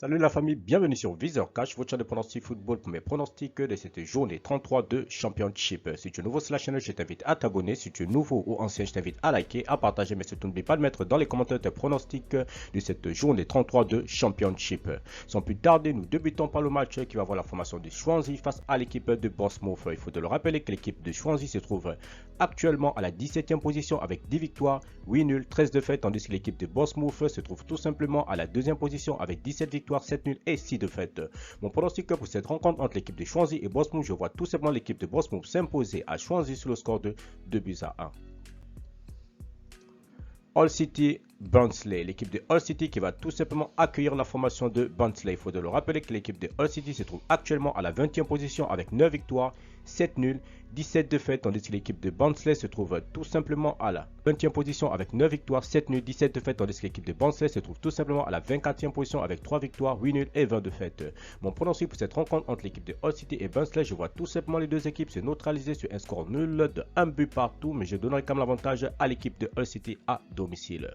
Salut la famille, bienvenue sur Viseur Cash, votre chaîne de pronostic football pour mes pronostics de cette journée 33 de Championship. Si tu es nouveau sur la chaîne, je t'invite à t'abonner. Si tu es nouveau ou ancien, je t'invite à liker, à partager, mais surtout n'oublie pas de mettre dans les commentaires tes pronostics de cette journée 33 de Championship. Sans plus tarder, nous débutons par le match qui va voir la formation de Swansea face à l'équipe de Bournemouth. Il faut de le rappeler que l'équipe de Swansea se trouve actuellement à la 17e position avec 10 victoires, 8 nuls, 13 défaites, tandis que l'équipe de Bournemouth se trouve tout simplement à la 2e position avec 17 victoires, 7 nuls et 6 défaites. Mon pronostic pour cette rencontre entre l'équipe de Swansea et Bournemouth, je vois tout simplement l'équipe de Bournemouth s'imposer à Swansea sur le score de 2 buts à 1. Hull City Barnsley, l'équipe de Hull City qui va tout simplement accueillir la formation de Barnsley. Il faut de le rappeler que l'équipe de Hull City se trouve actuellement à la 20e position avec 9 victoires, 7 nuls, 17 défaites, tandis que l'équipe de Barnsley se trouve tout simplement à la 20e position avec 9 victoires, 7 nuls, 17 défaites, tandis que l'équipe de Barnsley se trouve tout simplement à la 24e position avec 3 victoires, 8 nuls et 20 défaites. Mon pronostic pour cette rencontre entre l'équipe de Hull City et Barnsley, je vois tout simplement les deux équipes se neutraliser sur un score nul de 1 but partout, mais je donnerai quand même l'avantage à l'équipe de Hull City à domicile.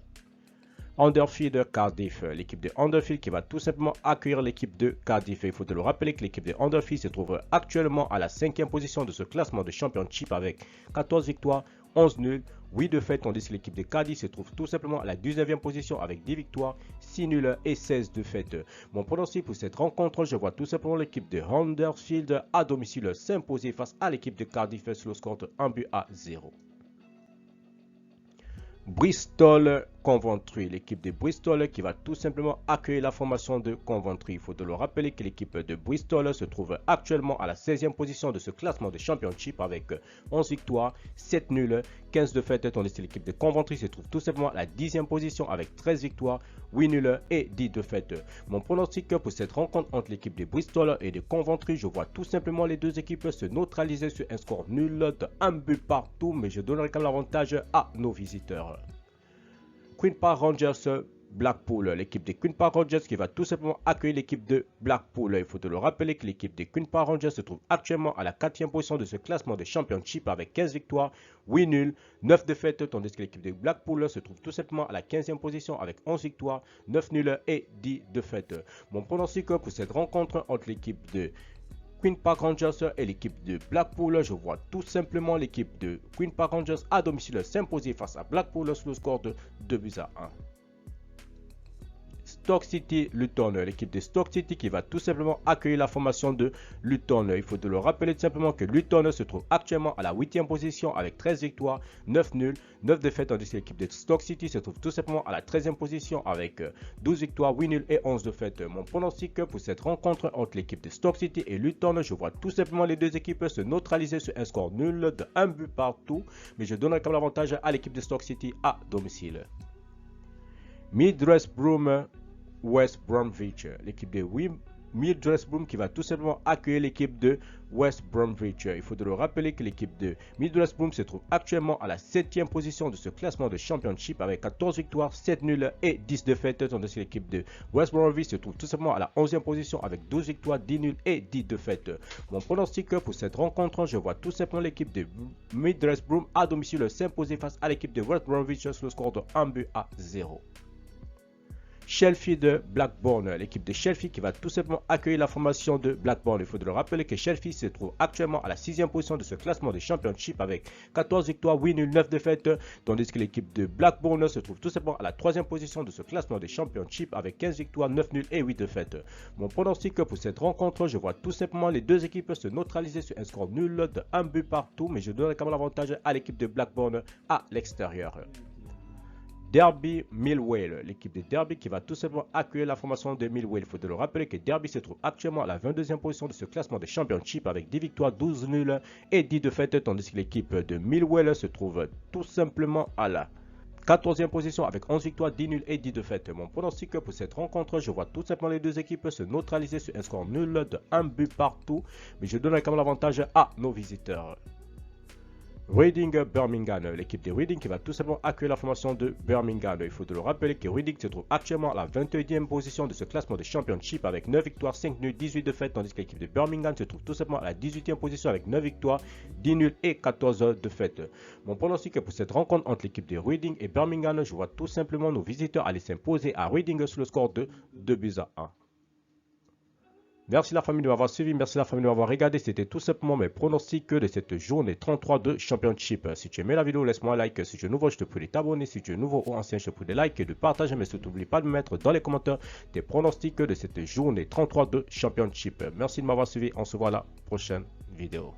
Huddersfield Cardiff, l'équipe de Huddersfield qui va tout simplement accueillir l'équipe de Cardiff. Il faut te le rappeler que l'équipe de Huddersfield se trouve actuellement à la 5e position de ce classement de Championship avec 14 victoires, 11 nuls, 8 défaites, tandis que l'équipe de Cardiff se trouve tout simplement à la 19e position avec 10 victoires, 6 nuls et 16 défaites. Mon pronostic pour cette rencontre, je vois tout simplement l'équipe de Huddersfield à domicile s'imposer face à l'équipe de Cardiff sur le score de 1 but à 0. Bristol Coventry, l'équipe de Bristol qui va tout simplement accueillir la formation de Coventry. Il faut te le rappeler que l'équipe de Bristol se trouve actuellement à la 16e position de ce classement de Championship avec 11 victoires, 7 nuls, 15 défaites, tandis que l'équipe de Coventry se trouve tout simplement à la 10e position avec 13 victoires, 8 nuls et 10 défaites. Mon pronostic pour cette rencontre entre l'équipe de Bristol et de Coventry, je vois tout simplement les deux équipes se neutraliser sur un score nul de 1 but partout, mais je donnerai quand même l'avantage à nos visiteurs. Queen Park Rangers Blackpool, l'équipe de Queen Park Rangers qui va tout simplement accueillir l'équipe de Blackpool. Il faut te le rappeler que l'équipe de Queen Park Rangers se trouve actuellement à la 4e position de ce classement de Championship avec 15 victoires, 8 nuls, 9 défaites, tandis que l'équipe de Blackpool se trouve tout simplement à la 15e position avec 11 victoires, 9 nuls et 10 défaites. Mon pronostic pour cette rencontre entre l'équipe de Queen Park Rangers et l'équipe de Blackpool, je vois tout simplement l'équipe de Queen Park Rangers à domicile s'imposer face à Blackpool sur le score de 2 buts à 1. Stoke City Luton, l'équipe de Stoke City qui va tout simplement accueillir la formation de Luton. Il faut de le rappeler tout simplement que Luton se trouve actuellement à la 8e position avec 13 victoires, 9 nuls, 9 défaites, tandis que l'équipe de Stoke City se trouve tout simplement à la 13e position avec 12 victoires, 8 nuls et 11 défaites. Mon pronostic pour cette rencontre entre l'équipe de Stoke City et Luton, je vois tout simplement les deux équipes se neutraliser sur un score nul de 1 but partout, mais je donnerai comme l'avantage à l'équipe de Stoke City à domicile. Middlesbrough West Bromwich, l'équipe de Middlesbrough qui va tout simplement accueillir l'équipe de West Bromwich. Il faut le rappeler que l'équipe de Middlesbrough se trouve actuellement à la 7e position de ce classement de Championship avec 14 victoires, 7 nuls et 10 défaites, tandis que l'équipe de West Bromwich se trouve tout simplement à la 11e position avec 12 victoires, 10 nuls et 10 défaites. Mon pronostic pour cette rencontre, je vois tout simplement l'équipe de Middlesbrough à domicile s'imposer face à l'équipe de West Bromwich sur le score de 1 but à 0. Sheffield Blackburn, l'équipe de Sheffield qui va tout simplement accueillir la formation de Blackburn. Il faut le rappeler que Sheffield se trouve actuellement à la 6e position de ce classement de Championship avec 14 victoires, 8 nuls, 9 défaites, tandis que l'équipe de Blackburn se trouve tout simplement à la 3e position de ce classement de Championship avec 15 victoires, 9 nuls et 8 défaites. Mon pronostic pour cette rencontre, je vois tout simplement les deux équipes se neutraliser sur un score nul de 1 but partout, mais je donnerai quand même l'avantage à l'équipe de Blackburn à l'extérieur. Derby Millwall, l'équipe de Derby qui va tout simplement accueillir la formation de Millwall. Il faut le rappeler que Derby se trouve actuellement à la 22e position de ce classement de Championship avec 10 victoires, 12 nuls et 10 défaites, tandis que l'équipe de Millwall se trouve tout simplement à la 14e position avec 11 victoires, 10 nuls et 10 défaites. Mon pronostic pour cette rencontre, je vois tout simplement les deux équipes se neutraliser sur un score nul de 1 but partout, mais je donnerai quand même l'avantage à nos visiteurs. Reading Birmingham, l'équipe de Reading qui va tout simplement accueillir la formation de Birmingham. Il faut le rappeler que Reading se trouve actuellement à la 21e position de ce classement de Championship avec 9 victoires, 5 nuls, 18 défaites, tandis que l'équipe de Birmingham se trouve tout simplement à la 18e position avec 9 victoires, 10 nuls et 14 défaites. Mon pronostic pour cette rencontre entre l'équipe de Reading et Birmingham, je vois tout simplement nos visiteurs aller s'imposer à Reading sur le score de 2 buts à 1. Merci la famille de m'avoir suivi, merci la famille de m'avoir regardé. C'était tout simplement mes pronostics de cette journée 33 de Championship. Si tu aimais la vidéo, laisse-moi un like. Si tu es nouveau, je te prie de t'abonner. Si tu es nouveau ou ancien, je te prie de liker et de partager. Mais surtout, n'oublie pas de me mettre dans les commentaires tes pronostics de cette journée 33 de Championship. Merci de m'avoir suivi. On se voit à la prochaine vidéo.